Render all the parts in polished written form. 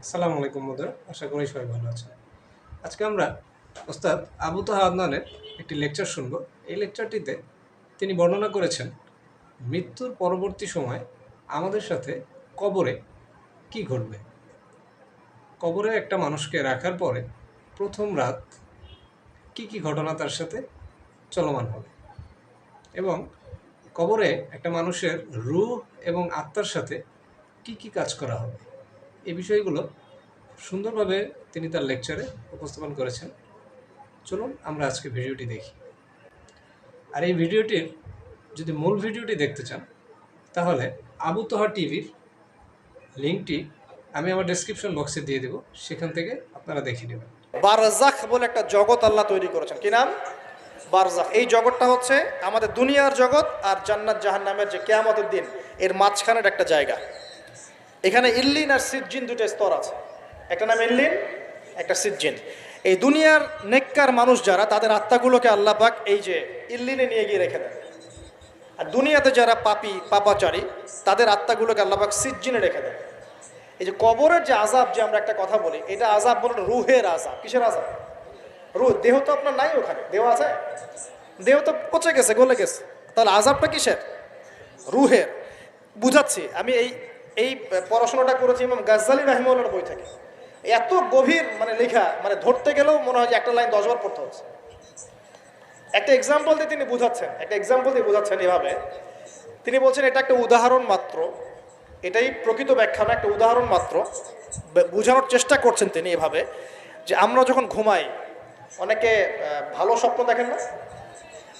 আসসালামু আলাইকুম বন্ধুরা, আশা করি সবাই ভালো আছেন। আজকে আমরা ওস্তাদ আবু তাহা আদনানের একটি লেকচার শুনব। এই লেকচারটিতে তিনি বর্ণনা করেছেন মৃত্যুর পরবর্তী সময় আমাদের সাথে কবরে কি ঘটবে। কবরে একটা মানুষকে রাখার পরে প্রথম রাত কি কি ঘটনা তার সাথে চলমান হবে এবং কবরে একটা মানুষের রূহ এবং আত্মার সাথে কি কি কাজ করা হবে, এই বিষয়গুলো সুন্দরভাবে তিনি তার লেকচারে উপস্থাপন করেছেন। চলুন আমরা আজকে ভিডিওটি দেখি। আর এই ভিডিওটির যদি মূল ভিডিওটি দেখতে চান তাহলে আবু তোহা টিভির লিঙ্কটি আমি আমার ডেসক্রিপশন বক্সে দিয়ে দেব, সেখান থেকে আপনারা দেখে নেবেন। বারজাখ বলে একটা জগৎ আল্লাহ তৈরি করেছেন। কি নাম? বারজাখ। এই জগৎটা হচ্ছে আমাদের দুনিয়ার জগৎ আর জান্নাত জাহান্নামের যে কিয়ামতের দিন এর মাঝখানের একটা জায়গা। এখানে ইল্লিন আর সিজ্জিন দুটো স্তর আছে, একটা নাম ইল্লিন, একটা সিজ্জিন। এই দুনিয়ার নেককার মানুষ যারা, তাদের আত্মাগুলোকে আল্লাহ পাক এই যে ইল্লিনে নিয়ে গিয়ে রেখে দেন। আর দুনিয়াতে যারা পাপাচারী, তাদের আত্মাগুলোকে আল্লাহ পাক সিজ্জিনে রেখে দেন। এই যে কবরের যে আযাব, যে আমরা একটা কথা বলি, এটা আযাব বলে রুহের আযাব। কিসের আযাব? রুহ। দেহ তো আপনার নাই, ওখানে দেহ আছে? দেহ তো পচে গেছে, গলে গেছে। তাহলে আযাবটা কিসের? রুহের। বুঝাচ্ছি, আমি এই এই পড়াশোনাটা করেছি ইমাম গাজ্জালী রাহিমাহুল্লাহর বই থেকে। এত গভীর লেখা, ধরতে গেলেও মনে হয় যে একটা লাইন 10 বার পড়তে হচ্ছে। একটা এক্সাম্পল দিয়ে তিনি বুঝাচ্ছেন এভাবে। তিনি বলছেন এটা একটা উদাহরণ মাত্র, এটাই প্রকৃত ব্যাখ্যা না, একটা উদাহরণ মাত্র। বোঝানোর চেষ্টা করছেন তিনি এভাবে যে আমরা যখন ঘুমাই, অনেকে ভালো স্বপ্ন দেখেন না?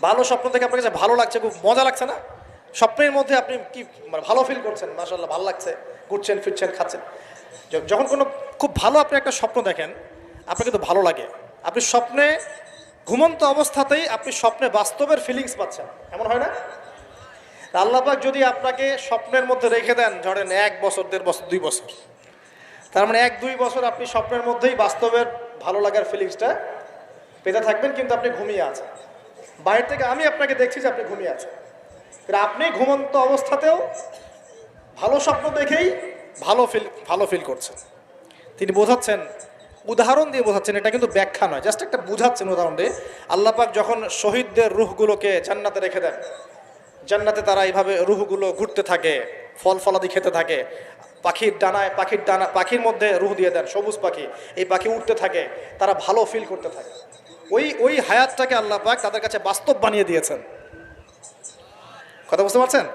ভালো স্বপ্ন দেখে আপনার কাছে ভালো লাগছে, খুব মজা লাগছে না? স্বপ্নের মধ্যে আপনি কি ভালো ফিল করছেন, মাশাআল্লাহ ভালো লাগছে, ঘুরছেন ফিরছেন খাচ্ছেন। যখন কোনো খুব ভালো আপনি একটা স্বপ্ন দেখেন, আপনাকে তো ভালো লাগে। আপনি স্বপ্নে ঘুমন্ত অবস্থাতেই আপনি স্বপ্নে বাস্তবের ফিলিংস পাচ্ছেন, এমন হয় না? আল্লাহ পাক যদি আপনাকে স্বপ্নের মধ্যে রেখে দেন, ধরেন 1 বছর 1.5 বছর 2 বছর, তার মানে 1-2 বছর আপনি স্বপ্নের মধ্যেই বাস্তবের ভালো লাগার ফিলিংসটা পেতে থাকবেন, কিন্তু আপনি ঘুমিয়ে আছেন। বাইরে থেকে আমি আপনাকে দেখছি যে আপনি ঘুমিয়ে আছেন, কিন্তু আপনি ঘুমন্ত অবস্থাতেও ভালো স্বপ্ন দেখেই ভালো ফিল করছেন। তিনি বোঝাচ্ছেন, উদাহরণ দিয়ে বোঝাচ্ছেন, এটা কিন্তু ব্যাখ্যা নয়, জাস্ট একটা বুঝাচ্ছেন উদাহরণ দিয়ে। আল্লাহ পাক যখন শহীদদের রূহগুলোকে জান্নাতে রেখে দেন, জান্নাতে তারা এইভাবে রুহগুলো ঘুরতে থাকে, ফল ফলাদি খেতে থাকে, পাখির মধ্যে রুহ দিয়ে দেন, সবুজ পাখি, এই পাখি উঠতে থাকে, তারা ভালো ফিল করতে থাকে। ওই হায়াতটাকে আল্লাহ পাক তাদের কাছে বাস্তব বানিয়ে দিয়েছেন। কথা বুঝতে পারছেন?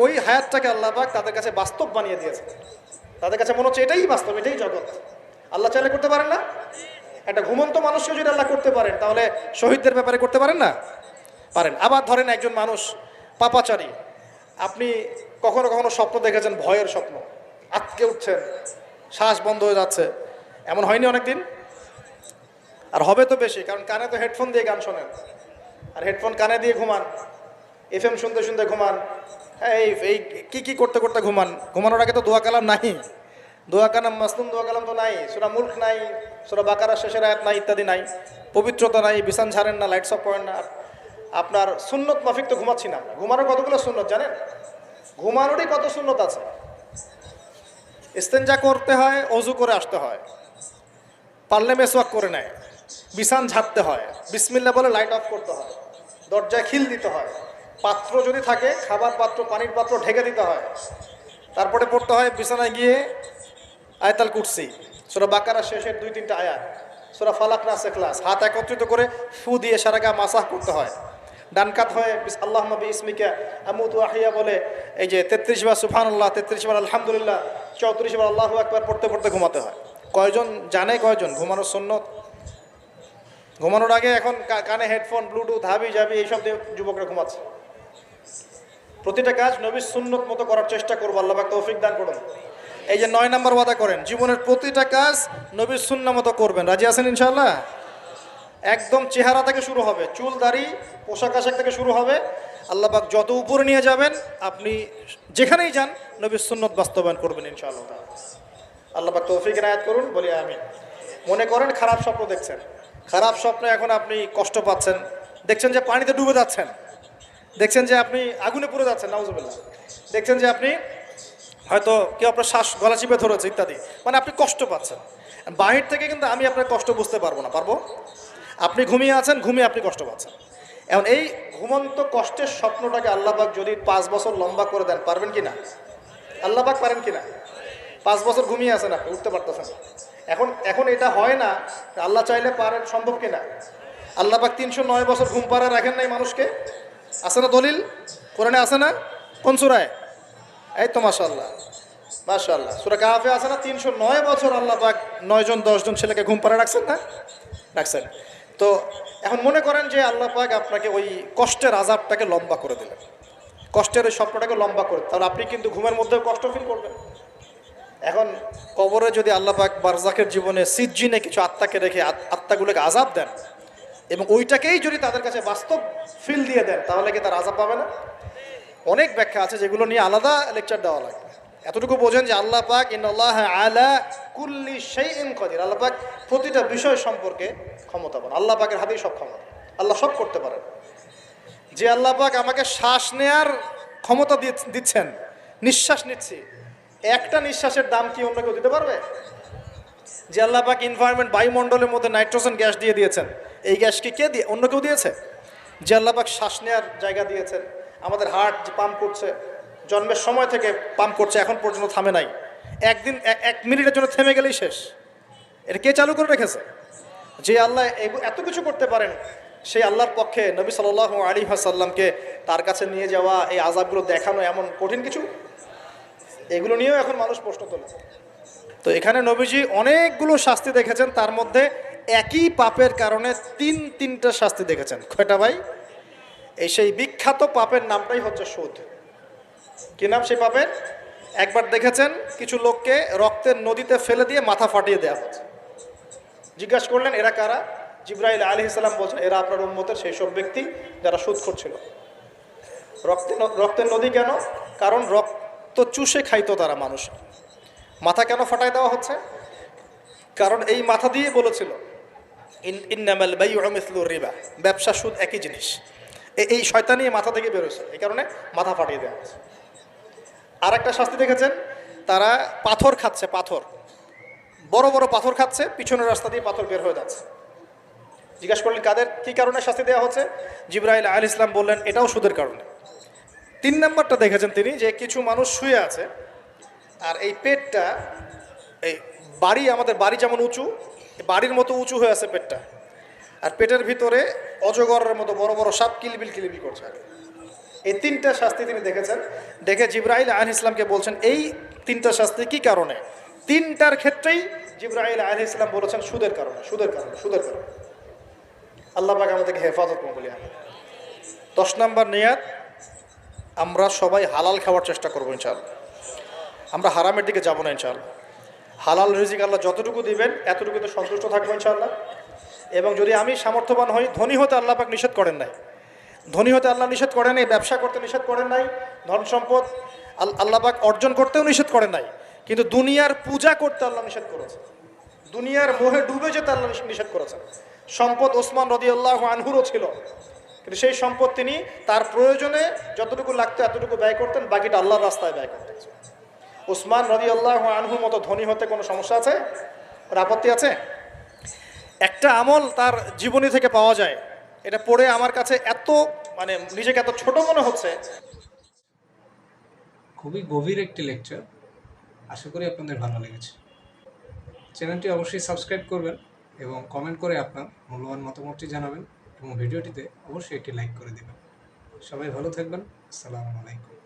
ওই হায়াতটাকে আল্লাহ পাক তাদের কাছে বাস্তব বানিয়ে দিয়েছেন। তাদের কাছে মনে হচ্ছে এটাই বাস্তব, এটাই জগৎ। আল্লাহ চাইলে করতে পারেন না? একটা ঘুমন্ত মানুষকে যদি আল্লাহ করতে পারেন, তাহলে শহীদদের ব্যাপারে করতে পারেন না? পারেন। আবার ধরেন একজন মানুষ পাপাচারী, আপনি কখনো কখনো স্বপ্ন দেখেছেন, ভয়ের স্বপ্ন, আটকে উঠছেন, শ্বাস বন্ধ হয়ে যাচ্ছে, এমন হয়নি অনেকদিন? আর হবে তো বেশি, কারণ কানে তো হেডফোন দিয়ে গান শোনেন, আর হেডফোন কানে দিয়ে ঘুমান, FM শুনতে শুনতে ঘুমান, এই কি করতে করতে ঘুমান। ঘুমানোর আগে তো দোয়া কালাম নাই, দোয়া কালাম মাসনুন দোয়া কালাম তো নাই, সূরা মুলক নাই, সূরা বাকারা শেষের আয়াত নাই, ইত্যাদি নাই, পবিত্রতা নাই, বিছান ছাড়েন না, লাইটস অফ করেন না। আপনার সুন্নত মাফিক তো ঘুমাচ্ছি না। ঘুমানোর কতগুলো সুন্নত জানেন? ঘুমানোরই কত সুন্নত আছে। ইস্তেঞ্জা করতে হয়, অজু করে আসতে হয়, পারলে মেসওয়াক করে নেয়, বিছান ঝাড়তে হয়, বিসমিল্লাহ বলে লাইট অফ করতে হয়, দরজায় খিল দিতে হয়, পাত্র যদি থাকে খাবার পাত্র, পানির পাত্র ঢেকে দিতে হয়, তারপরে পড়তে হয় বিছানায় গিয়ে আয়াতুল কুরসি, সূরা বাকারা শেষের 2-3টা আয়াত, সূরা ফালাক নাস ইখলাস, হাত একত্রিত করে ফু দিয়ে সারা গা মাসাহ করতে হয়। ডান কাত হয়ে আল্লাহুম্মা বিইসমিকা আমুতু আহিয়া বলে এই যে 33 বার সুবহানাল্লাহ, 33 বার আলহামদুলিল্লাহ, 34 বার আল্লাহু আকবার পড়তে পড়তে ঘুমাতে হয়। কয়জন জানে কয়জন ঘুমানোর সুন্নত? ঘুমানোর আগে এখন কানে হেডফোন, ব্লুটুথ, হাবি জাবি এইসব দিয়ে যুবকরা ঘুমাচ্ছে। প্রতিটা কাজ নবীর সুন্নত মতো করার চেষ্টা করবো, আল্লাহ পাক তৌফিক দান করুন। এই যে 9 নম্বর ওয়াদা করেন, জীবনের প্রতিটা কাজ নবীর সুন্নাহ মতো করবেন। রাজি আছেন ইনশাআল্লাহ? একদম চেহারা থেকে শুরু হবে, চুল দাড়ি পোশাক আশাক থেকে শুরু হবে। আল্লাহ পাক যত উপরে নিয়ে যাবেন, আপনি যেখানেই যান নবীর সুন্নত বাস্তবায়ন করবেন ইনশাআল্লাহ। আল্লাহ পাক তৌফিক এনায়েত করুন, বলি আমিন। মনে করেন খারাপ স্বপ্ন দেখছেন, খারাপ স্বপ্নে এখন আপনি কষ্ট পাচ্ছেন, দেখছেন যে পানিতে ডুবে যাচ্ছেন, দেখছেন যে আপনি আগুনে পুড়ে যাচ্ছেন, নাউজুবিল্লাহ, দেখছেন যে আপনি হয়তো কেউ আপনার শ্বাস গলা চিপে ধরেছে ইত্যাদি, মানে আপনি কষ্ট পাচ্ছেন। বাহির থেকে কিন্তু আমি আপনার কষ্ট বুঝতে পারবো না, পারবো? আপনি ঘুমিয়ে আছেন, ঘুমিয়ে আপনি কষ্ট পাচ্ছেন। এখন এই ঘুমন্ত কষ্টের স্বপ্নটাকে আল্লাহ পাক যদি 5 বছর লম্বা করে দেন, পারবেন কি না? আল্লাহ পাক পারেন কি না? 5 বছর ঘুমিয়ে আছেন আপনি, উঠতে পারতেছেন। এখন এটা হয় না, আল্লাহ চাইলে পারেন, সম্ভব কি না? আল্লাহ পাক 309 বছর ঘুম পাড়া রাখেন নাই মানুষকে, আছে না দলিল? কোরআনে আছে না? কোন সূরায়? এই তো মাশাআল্লাহ, মাশাআল্লাহ, সূরা কাহফে আছে না? 309 বছর আল্লাহ পাক 9 জন 10 জন ছেলেকে ঘুম পাড়া রাখছেন না? রাখছেন। তো এখন মনে করেন যে আল্লাহ পাক আপনাকে ওই কষ্টের আযাবটাকে লম্বা করে দিলেন, কষ্টের ওই স্বপ্নটাকে লম্বা করে, তাহলে আপনি কিন্তু ঘুমের মধ্যেও কষ্ট ফিল করবেন। এখন কবরে যদি আল্লাহ পাক বারজাখের জীবনে সিজ্জিনে কিছু আত্মাকে রেখে আত্মাগুলোকে আযাব দেন এবং ওইটাকেই যদি তাদের কাছে বাস্তব ফিল দিয়ে দেন, তাহলে কি তার আযাব পাবে না? অনেক ব্যাখ্যা আছে যেগুলো নিয়ে আলাদা লেকচার দেওয়া লাগবে। এতটুকু বোঝেন যে আল্লাহ পাক ইন্নাল্লাহ আলা কুল্লি শাইইন কাদির, আল্লাহ পাক প্রতিটা বিষয় সম্পর্কে ক্ষমতাবান। আল্লাহ পাকের হাতেই সব ক্ষমতা, আল্লাহ সব করতে পারেন। যে আল্লাহ পাক আমাকে শ্বাস নেয়ার ক্ষমতা দিচ্ছেন, নিঃশ্বাস নিচ্ছি, একটা নিঃশ্বাসের দাম কি অন্য কেউ দিতে পারবে? যে আল্লাহ পাক এনভায়রনমেন্ট, বায়ুমণ্ডলের মধ্যে নাইট্রোজেন গ্যাস দিয়ে দিয়েছেন, এই গ্যাস কি কে দিয়ে, অন্য কেউ দিয়েছে? যে আল্লাহ পাক শ্বাস নেওয়ার জায়গা দিয়েছেন, আমাদের হার্ট যে পাম্প করছে, জন্মের সময় থেকে পাম্প করছে, এখন পর্যন্ত থামে নাই, একদিন 1 মিনিটের জন্য থেমে গেলেই শেষ, এটা কে চালু করে রেখেছে? যে আল্লাহ এত কিছু করতে পারেন, সেই আল্লাহর পক্ষে নবী সাল্লাল্লাহু আলাইহি ওয়াসাল্লামকে তার কাছে নিয়ে যাওয়া, এই আযাবগুলো দেখানো এমন কঠিন কিছু? এগুলো নিয়েও এখন মানুষ প্রশ্ন তোলে। তো এখানে নবীজি অনেকগুলো শাস্তি দেখেছেন, তার মধ্যে একই পাপের কারণে তিনটা শাস্তি দেখেছেন। কয়টা ভাই? এই সেই বিখ্যাত পাপের নামটাই হচ্ছে সুদ। কি নাম সেই পাপের? একবার দেখেছেন কিছু লোককে রক্তের নদীতে ফেলে দিয়ে মাথা ফাটিয়ে দেওয়া হচ্ছে। জিজ্ঞাসা করলেন এরা কারা? জিবরাইল আলাইহিস সালাম বলছেন এরা আপনার উম্মতের সেই সব ব্যক্তি যারা সুদখোর ছিল। রক্তের নদী কেন? কারণ রক্ত চুষে খাইতো তারা মানুষ। মাথা কেন ফাটাই দেওয়া হচ্ছে? কারণ এই মাথা দিয়ে বলেছিল ইন্নামাল বাইউ মিসলুর রিবা, ব্যবসা সুদ একই জিনিস। এই শয়তানি মাথা থেকে বেরোছে, এই কারণে মাথা ফাটিয়ে দেওয়া হচ্ছে। আর একটা শাস্তি দেখেছেন, তারা পাথর খাচ্ছে, পাথর, বড় বড় পাথর খাচ্ছে, পিছনের রাস্তা দিয়ে পাথর বের হয়ে যাচ্ছে। জিজ্ঞাসা করলেন কাদের, কি কারণে শাস্তি দেওয়া হচ্ছে? জিবরাইল আলাইহিস সালাম বললেন এটাও সুদের কারণে। 3 নাম্বারটা দেখেছেন তিনি, যে কিছু মানুষ শুয়ে আছে আর এই পেটটা, এই বাড়ি, আমাদের বাড়ি যেমন উঁচু, বাড়ির মতো উঁচু হয়ে আছে পেটটা, আর পেটের ভিতরে অজগরের মতো বড় বড় সাপ কিলবিল কিলবিল করছে। এই 3টা শাস্তি তিনি দেখেছেন। দেখে জিবরাইল আলাইহিস সালামকে বলছেন এই 3টা শাস্তি কি কারণে? 3টার ক্ষেত্রেই জিবরাইল আলাইহিস সালাম বলেছেন সুদের কারণে, সুদের কারণে, সুদের কারণে। আল্লাহ পাক আমাদেরকে হেফাজত করুন বলি আমি। 10 নাম্বার নিয়াত, আমরা সবাই হালাল খাওয়ার চেষ্টা করবো ইনশাআল্লাহ। আমরা হারামের দিকে যাব না ইনশাআল্লাহ। হালাল রিজিক আল্লাহ যতটুকু দিবেন এতটুকুতে সন্তুষ্ট থাকবো ইনশাআল্লাহ। এবং যদি আমি সামর্থ্যবান হই, ধনী হতে আল্লাহ পাক নিষেধ করেন নাই, ধনী হতে আল্লাহ নিষেধ করেন নাই, ব্যবসা করতে নিষেধ করেন নাই, ধন সম্পদ আল্লাহ পাক অর্জন করতেও নিষেধ করেন নাই, কিন্তু দুনিয়ার পূজা করতে আল্লাহ নিষেধ করেছে, দুনিয়ার মোহে ডুবে যেতে আল্লাহ নিষেধ করেছেন। সম্পদ ওসমান রাদিয়াল্লাহু আনহুরও ছিল, কিন্তু সেই সম্পদ তিনি তার প্রয়োজনে যতটুকু লাগতো এতটুকু ব্যয় করতেন, বাকিটা আল্লাহর রাস্তায় ব্যয় করতেন। ওসমান রাদিয়াল্লাহু আনহুর মতো ধনী হতে কোনো সমস্যা আছে? ওর আপত্তি আছে? একটা আমল তার জীবনী থেকে পাওয়া যায়, এটা পড়ে আমার কাছে এত মানে নিজেকে এত ছোট মনে হচ্ছে। খুবই গভীর একটি লেকচার, আশা করি আপনাদের ভালো লেগেছে। চ্যানেলটি অবশ্যই সাবস্ক্রাইব করবেন এবং কমেন্ট করে আপনার মূল্যবান মতামতটি জানাবেন এবং ভিডিওটিতে অবশ্যই একটি লাইক করে দেবেন। সবাই ভালো থাকবেন। আসসালামু আলাইকুম।